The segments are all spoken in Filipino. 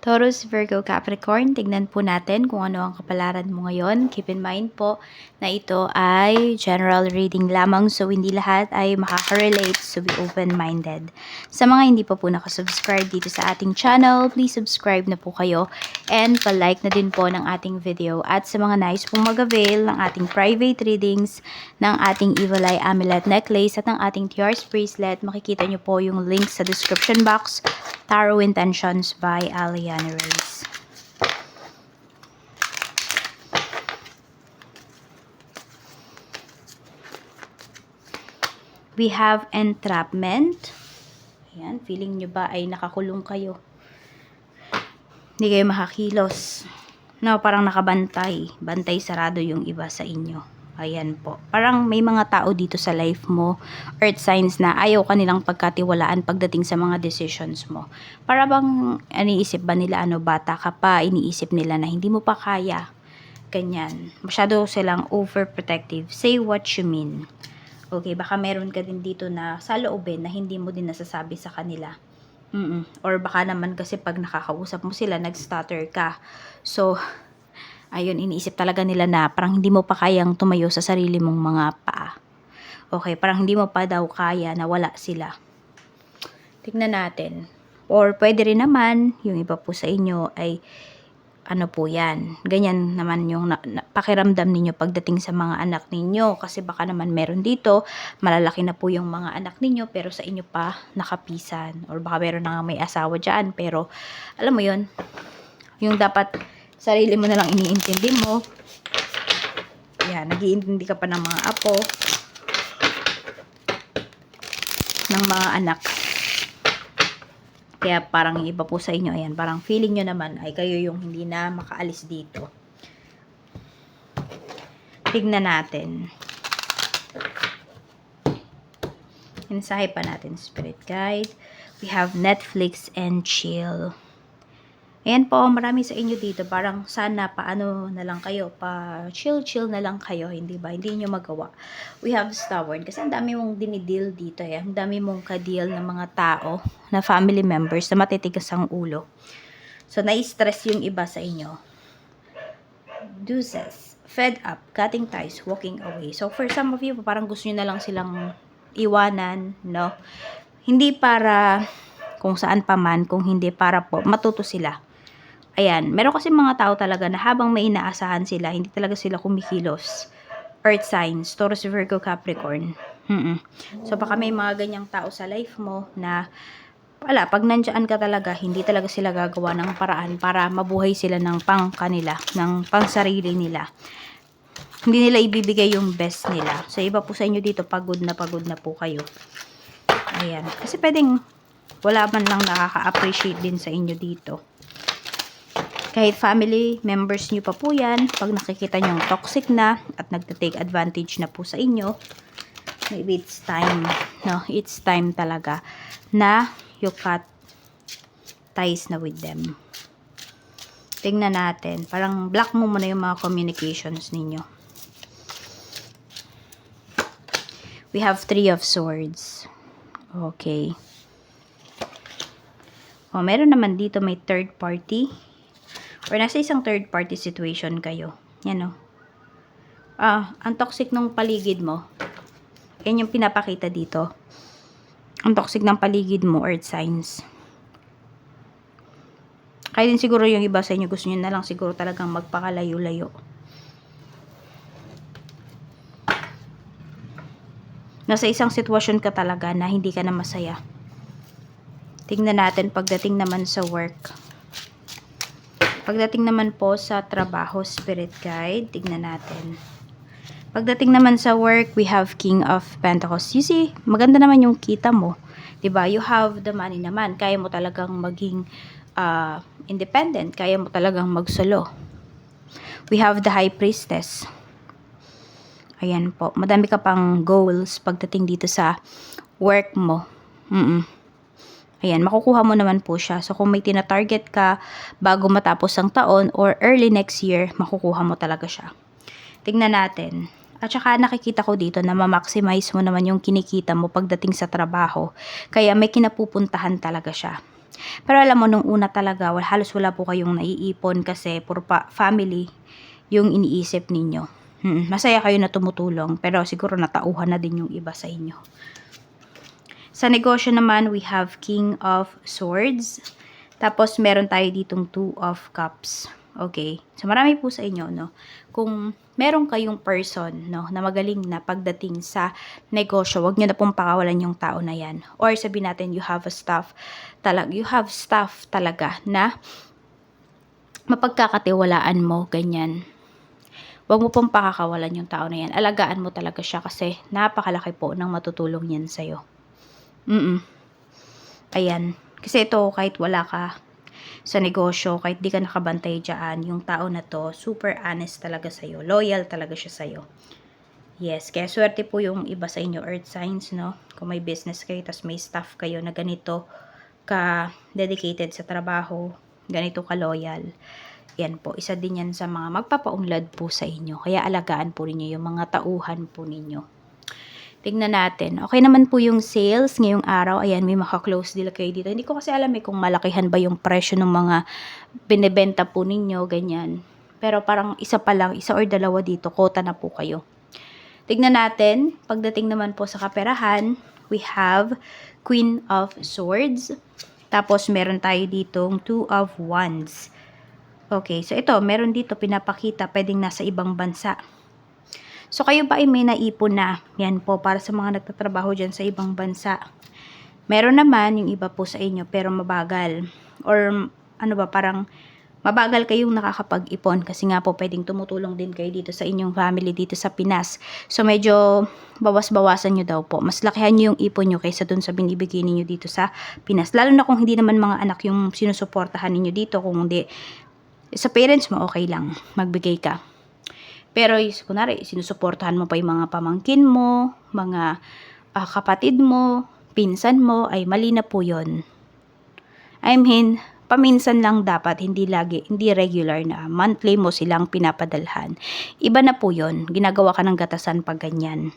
Taurus, Virgo, Capricorn, tignan po natin kung ano ang kapalaran mo ngayon. Keep in mind po na ito ay general reading lamang, so hindi lahat ay makaka-relate, so be open-minded. Sa mga hindi pa po nakasubscribe dito sa ating channel, please subscribe na po kayo and pa-like na din po ng ating video. At sa mga nais pong mag-avail ng ating private readings, ng ating Evil Eye Amulet Necklace at ng ating Tiaras Bracelet, makikita nyo po yung link sa description box. Tarot Intentions by Aliana Reyes. We have entrapment. Ayan, feeling nyo ba ay nakakulong kayo? Hindi kayo makakilos. No, parang nakabantay. Bantay sarado yung iba sa inyo. Ayan po. Parang may mga tao dito sa life mo, earth signs, na ayaw kanilang pagkatiwalaan pagdating sa mga decisions mo. Para bang iniisip ba nila, bata ka pa, iniisip nila na hindi mo pa kaya. Ganyan. Masyado silang overprotective. Say what you mean. Okay, baka meron ka din dito na sa loobin na hindi mo din nasasabi sa kanila. Or baka naman kasi pag nakakausap mo sila, nag-stutter ka. So, ayun, iniisip talaga nila na parang hindi mo pa kayang tumayo sa sarili mong mga paa. Okay, parang hindi mo pa daw kaya na wala sila. Tignan natin. Or pwede rin naman, yung iba po sa inyo ay ano po yan. Ganyan naman yung pakiramdam ninyo pagdating sa mga anak ninyo. Kasi baka naman meron dito, malalaki na po yung mga anak ninyo, pero sa inyo pa nakapisan. Or baka meron na nga may asawa dyan, pero alam mo yun, yung dapat sarili mo na lang iniintindi mo. Yan, nag-iintindi ka pa ng mga apo, ng mga anak. Kaya parang iba po sa inyo, ayan, parang feeling nyo naman ay kayo yung hindi na makaalis dito. Tignan natin. Mensahe pa natin, Spirit Guide. We have Netflix and chill. Ayan po, marami sa inyo dito, parang sana paano na lang kayo, pa chill na lang kayo, hindi ba? Hindi nyo magawa. We have stubborn, kasi ang dami mong dinideal dito, ang dami mong kadeal ng mga tao, na family members, na matitigas ang ulo. So, nai-stress yung iba sa inyo. Deuces, fed up, cutting ties, walking away. So, for some of you, parang gusto nyo na lang silang iwanan, no? Hindi para kung saan pa man, kung hindi para po, matuto sila. Ayan, meron kasi mga tao talaga na habang may inaasahan sila, hindi talaga sila kumikilos. Earth signs, Taurus, Virgo, Capricorn. So, baka may mga ganyang tao sa life mo na, pag nandiyan ka talaga, hindi talaga sila gagawa ng paraan para mabuhay sila ng pang kanila, ng pang sarili nila. Hindi nila ibibigay yung best nila. So, iba po sa inyo dito, pagod na po kayo. Ayan, kasi pwedeng wala man lang nakaka-appreciate din sa inyo dito. Kahit family members nyo pa po yan, pag nakikita nyo toxic na at nagta-take advantage na po sa inyo, maybe it's time, no? It's time talaga na you cut ties na with them. Tingnan natin. Parang block mo muna yung mga communications ninyo. We have 3 of Swords. Okay. O, meron naman dito may third party. Or nasa isang third party situation kayo. Yan o. Ang toxic ng paligid mo. Yan yung pinapakita dito. Ang toxic ng paligid mo, earth signs. Kaya din siguro yung iba sa inyo, gusto nyo na lang siguro talagang magpakalayo-layo. Nasa isang sitwasyon ka talaga na hindi ka na masaya. Tingnan natin pagdating naman sa work. Pagdating naman po sa trabaho, Spirit Guide, tignan natin. Pagdating naman sa work, we have King of Pentacles. You see, maganda naman yung kita mo. Diba? You have the money naman. Kaya mo talagang maging independent. Kaya mo talagang magsolo. We have the High Priestess. Ayan po. Madami ka pang goals pagdating dito sa work mo. Ayan, makukuha mo naman po siya. So, kung may tina-target ka bago matapos ang taon or early next year, makukuha mo talaga siya. Tingnan natin. At saka nakikita ko dito na ma-maximize mo naman yung kinikita mo pagdating sa trabaho. Kaya may kinapupuntahan talaga siya. Pero alam mo, nung una talaga, halos wala po kayong naiipon kasi puro family yung iniisip ninyo. Masaya kayo na tumutulong, pero siguro natauhan na din yung iba sa inyo. Sa negosyo naman, we have King of Swords. Tapos, meron tayo ditong Two of Cups. Okay? So, marami po sa inyo, no? Kung meron kayong person, no, na magaling na pagdating sa negosyo, wag nyo na pong pakawalan yung tao na yan. Or sabihin natin, you have staff talaga na mapagkakatiwalaan mo, ganyan. Wag mo pong pakakawalan yung tao na yan. Alagaan mo talaga siya kasi napakalaki po ng matutulong yan sa'yo. Ayan. Kasi ito, kahit wala ka sa negosyo, kahit di ka nakabantay dyan, yung tao na to, super honest talaga sa'yo. Loyal talaga siya sa'yo. Yes, kaya swerte po yung iba sa inyo, earth signs, no? Kung may business kayo, tas may staff kayo na ganito ka-dedicated sa trabaho, ganito ka-loyal. Yan po, isa din yan sa mga magpapaunlad po sa inyo. Kaya alagaan po ninyo yung mga tauhan po ninyo. Tingnan natin. Okay naman po yung sales ngayong araw. Ayan, may maka-close deal kayo dito. Hindi ko kasi alam kung malakihan ba yung presyo ng mga binibenta po ninyo, ganyan. Pero parang isa pa lang, isa or dalawa dito, quota na po kayo. Tignan natin, pagdating naman po sa kaperahan, we have Queen of Swords. Tapos meron tayo ditong Two of Wands. Okay, so ito, meron dito pinapakita, pwedeng nasa ibang bansa. So kayo ba ay may naipon na? Yan po, para sa mga nagtatrabaho dyan sa ibang bansa. Meron naman yung iba po sa inyo, pero mabagal. Or ano ba, parang mabagal kayong nakakapag-ipon kasi nga po pwedeng tumutulong din kayo dito sa inyong family dito sa Pinas. So medyo bawas-bawasan nyo daw po. Mas lakihan nyo yung ipon nyo kaysa dun sa binibigay ninyo dito sa Pinas. Lalo na kung hindi naman mga anak yung sinusuportahan ninyo dito. Kung hindi, sa parents mo, okay lang. Magbigay ka. Pero, kunwari, sinusuportahan mo pa yung mga pamangkin mo, mga kapatid mo, pinsan mo, ay mali na po yun. I mean, paminsan lang dapat, hindi lagi, hindi regular na. Monthly mo silang pinapadalhan. Iba na po yun. Ginagawa ka ng gatasan pag ganyan.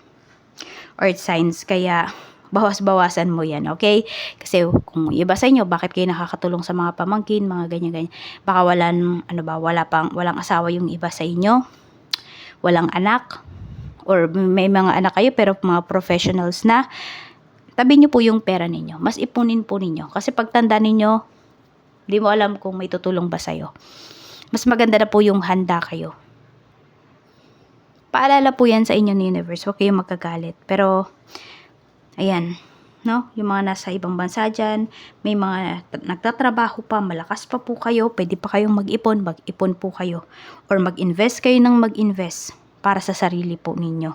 Earth signs, kaya bawas-bawasan mo yan, okay? Kasi kung iba sa inyo, bakit kayo nakakatulong sa mga pamangkin, mga ganyan-ganyan. Baka walang asawa yung iba sa inyo, walang anak, or may mga anak kayo pero mga professionals na. Tabi nyo po yung pera ninyo. Mas ipunin po ninyo. Kasi pagtanda ninyo, di mo alam kung may tutulong ba sa'yo. Mas maganda na po yung handa kayo. Paalala po yan sa inyo ni universe. Huwag kayong magkagalit. Pero, ayan, no? Yung mga nasa ibang bansa dyan, may mga nagtatrabaho pa, malakas pa po kayo, pwede pa kayong mag-ipon po kayo. Or mag-invest kayo ng mag-invest para sa sarili po ninyo.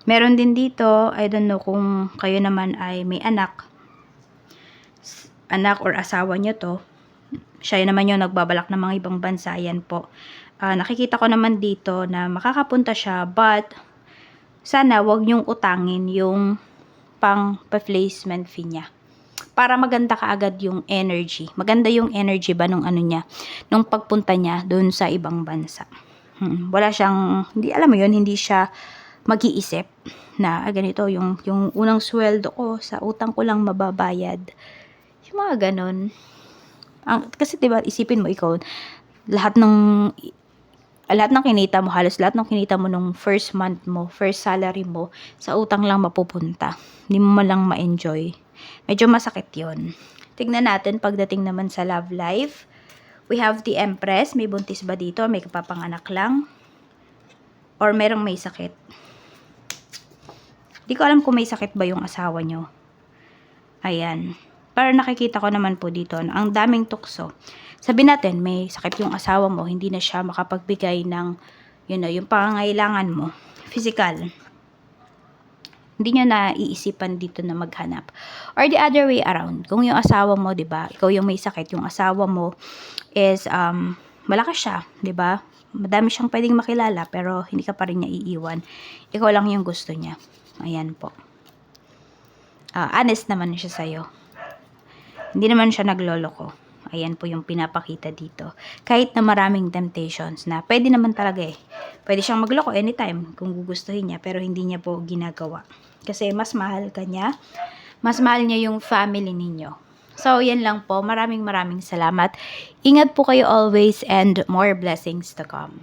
Meron din dito, I don't know kung kayo naman ay may anak or asawa nyo to. Siya naman yung nagbabalak ng mga ibang bansa, yan po. Nakikita ko naman dito na makakapunta siya, but sana wag nyong utangin yung pang-placement fee niya. Para maganda kaagad yung energy. Maganda yung energy ba nung ano niya, nung pagpunta niya doon sa ibang bansa. Wala siyang, hindi alam mo yun, hindi siya mag-iisip na ganito, yung unang sweldo ko, sa utang ko lang mababayad. Yung mga ganon. Kasi diba, isipin mo ikaw, lahat ng kinita mo, halos lahat ng kinita mo nung first month mo, first salary mo, sa utang lang mapupunta. Hindi mo malang ma-enjoy. Medyo masakit yon. Tignan natin pagdating naman sa love life. We have the Empress. May buntis ba dito? May kapapanganak lang? Or merong may sakit? Di ko alam kung may sakit ba yung asawa nyo. Ayan. Pero nakikita ko naman po dito na ang daming tukso. Sabihin natin, may sakit yung asawa mo, hindi na siya makapagbigay ng, yung pangangailangan mo, physical. Hindi nyo na iisipan dito na maghanap. Or the other way around, kung yung asawa mo, 'di ba? Ikaw yung may sakit, yung asawa mo is malakas siya, 'di ba? Madami siyang pwedeng makilala pero hindi ka pa rin niya iiwan. Ikaw lang yung gusto niya. Ayan po. Honest naman siya sa'yo. Hindi naman siya nagloloko. Ayan po yung pinapakita dito. Kahit na maraming temptations na pwede naman talaga eh. Pwede siyang magloko anytime kung gugustuhin niya pero hindi niya po ginagawa. Kasi mas mahal ka niya. mas mahal niya yung family ninyo. So, yan lang po. Maraming salamat. Ingat po kayo always and more blessings to come.